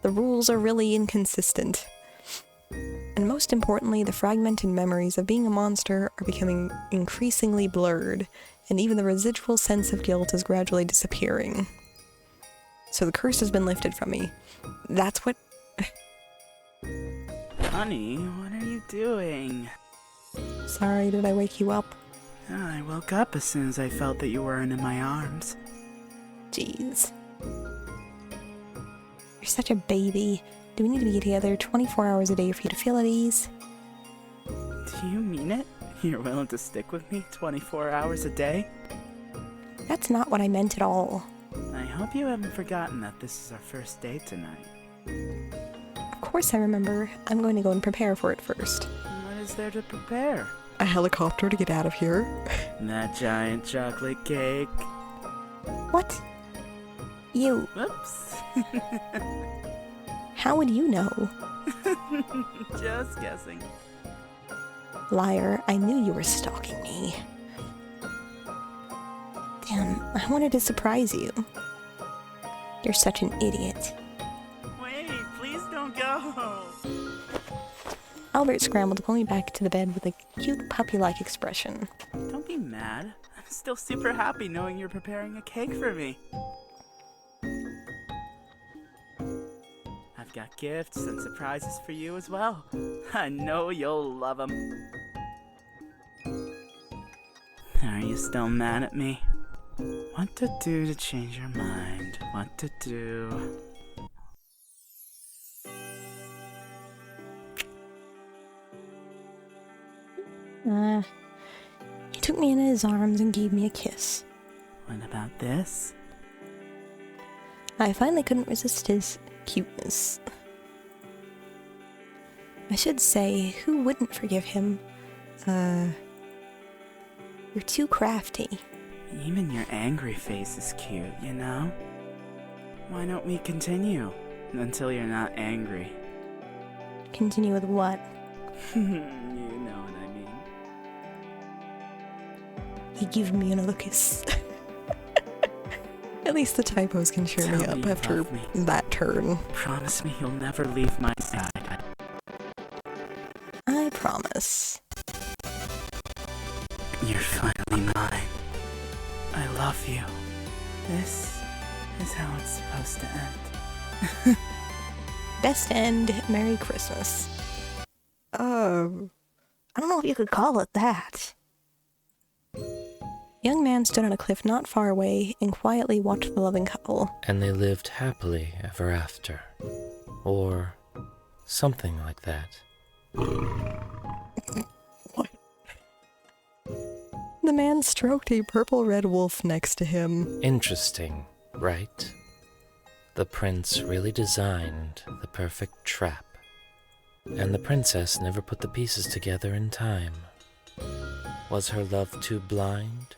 The rules are really inconsistent. And most importantly, the fragmented memories of being a monster are becoming increasingly blurred, and even the residual sense of guilt is gradually disappearing. So the curse has been lifted from me. That's what... Honey, what are you doing? Sorry, did I wake you up? I woke up as soon as I felt that you weren't in my arms. Jeez. You're such a baby. Do we need to be together 24 hours a day for you to feel at ease? Do you mean it? You're willing to stick with me 24 hours a day? That's not what I meant at all. I hope you haven't forgotten that this is our first date tonight. Of course I remember. I'm going to go and prepare for it first. What is there to prepare? A helicopter to get out of here. That giant chocolate cake. What? You. Whoops. How would you know? Just guessing. Liar, I knew you were stalking me. Damn, I wanted to surprise you. You're such an idiot. Wait, please don't go. Albert scrambled to pull me back to the bed with a cute puppy-like expression. Don't be mad. I'm still super happy knowing you're preparing a cake for me. I've got gifts and surprises for you as well. I know you'll love them. Are you still mad at me? What to do to change your mind? What to do? He took me in his arms and gave me a kiss. What about this? I finally couldn't resist his cuteness. I should say, who wouldn't forgive him? You're too crafty. Even your angry face is cute, you know? Why don't we continue until you're not angry? Continue with what? You know what I mean. He gave me another kiss. At least the typos can cheer me Tell up me you after love me. that turn. Promise me you'll never leave my side. I promise. You're finally mine. I love you. This is how it's supposed to end. Best end, Merry Christmas. I don't know if you could call it that. Young man stood on a cliff not far away and quietly watched the loving couple. And they lived happily ever after. Or something like that. What? The man stroked a purple-red wolf next to him. Interesting, right? The prince really designed the perfect trap. And the princess never put the pieces together in time. Was her love too blind?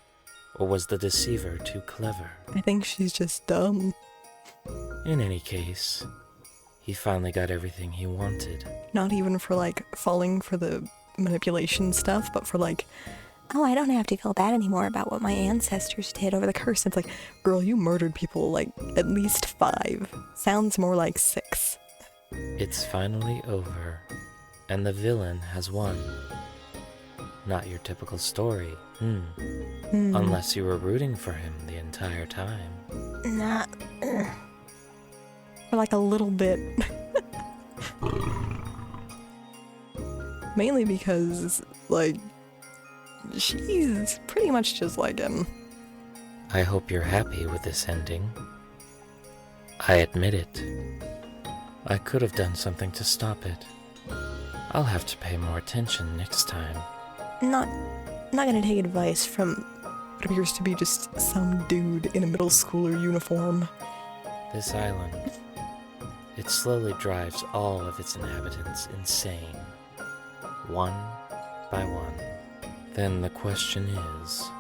Or was the deceiver too clever? I think she's just dumb. In any case, he finally got everything he wanted. Not even for, like, falling for the manipulation stuff, but for, like, oh, I don't have to feel bad anymore about what my ancestors did over the curse. It's like, girl, you murdered people, like, at least 5. Sounds more like 6. It's finally over, and the villain has won. Not your typical story, Unless you were rooting for him the entire time. Nah. For like a little bit. Mainly because, like, she's pretty much just like him. I hope you're happy with this ending. I admit it. I could have done something to stop it. I'll have to pay more attention next time. Not gonna take advice from what appears to be just some dude in a middle schooler uniform. This island, it slowly drives all of its inhabitants insane. One by one. Then the question is,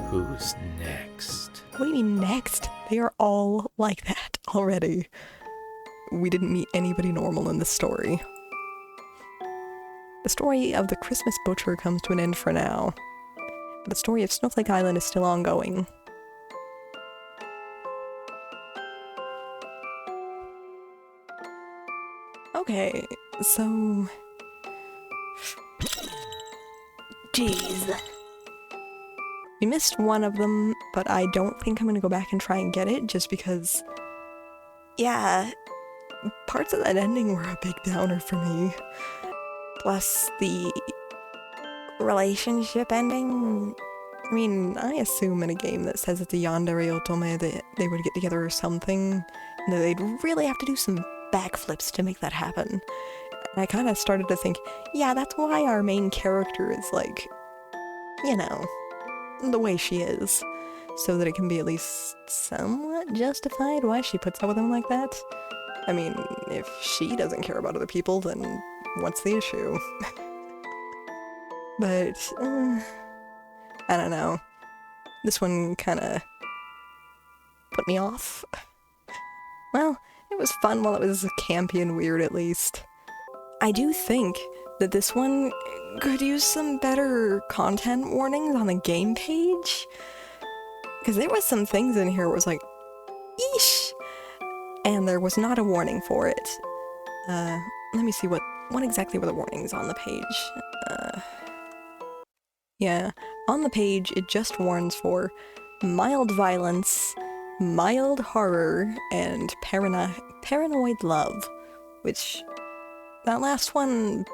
who's next? What do you mean next? They are all like that already. We didn't meet anybody normal in this story. The story of the Christmas Butcher comes to an end for now. But the story of Snowflake Island is still ongoing. Okay, so... Jeez. We missed one of them, but I don't think I'm gonna go back and try and get it, just because... Yeah, parts of that ending were a big downer for me. Plus the relationship ending. I mean, I assume in a game that says it's a yandere otome that they would get together or something, and that they'd really have to do some backflips to make that happen. And I kind of started to think, yeah, that's why our main character is like, you know, the way she is. So that it can be at least somewhat justified why she puts up with him like that. I mean, if she doesn't care about other people, then what's the issue? But, I don't know. This one kind of put me off. Well, it was fun while it was campy and weird at least. I do think that this one could use some better content warnings on the game page. Because there was some things in here where it was like, eesh! And there was not a warning for it. Let me see what exactly were the warnings on the page. Yeah, on the page it just warns for mild violence, mild horror, and paranoid love. which that last one,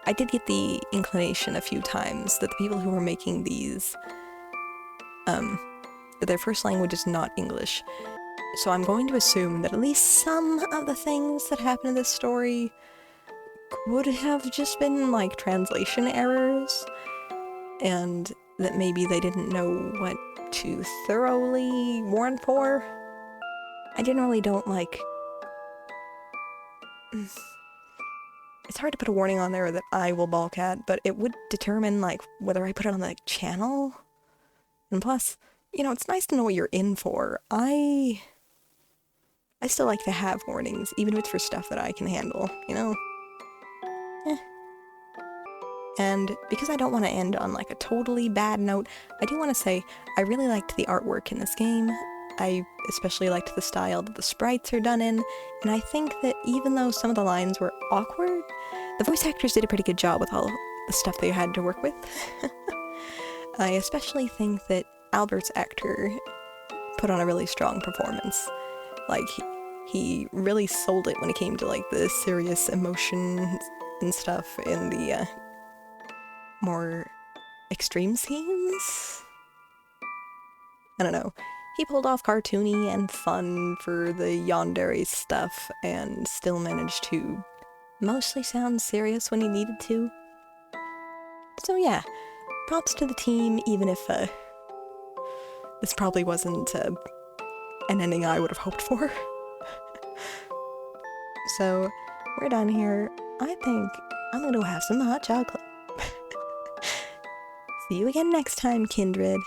I did get the inclination a few times that the people who were making these, that their first language is not English. So I'm going to assume that at least some of the things that happen in this story would have just been like translation errors, and that maybe they didn't know what to thoroughly warn for. I generally don't like... It's hard to put a warning on there that I will balk at, but it would determine like whether I put it on the channel. And plus, you know, it's nice to know what you're in for. I still like to have warnings, even if it's for stuff that I can handle, you know? And because I don't want to end on like a totally bad note, I do want to say I really liked the artwork in this game. I especially liked the style that the sprites are done in, and I think that even though some of the lines were awkward, the voice actors did a pretty good job with all the stuff they had to work with. I especially think that Albert's actor put on a really strong performance. Like, he really sold it when it came to like the serious emotion and stuff in the more extreme scenes. I don't know. He pulled off cartoony and fun for the yandere stuff and still managed to mostly sound serious when he needed to. So yeah, props to the team, even if this probably wasn't an ending I would have hoped for. So we're done here. I think I'm gonna go have some hot chocolate. See you again next time, kindred.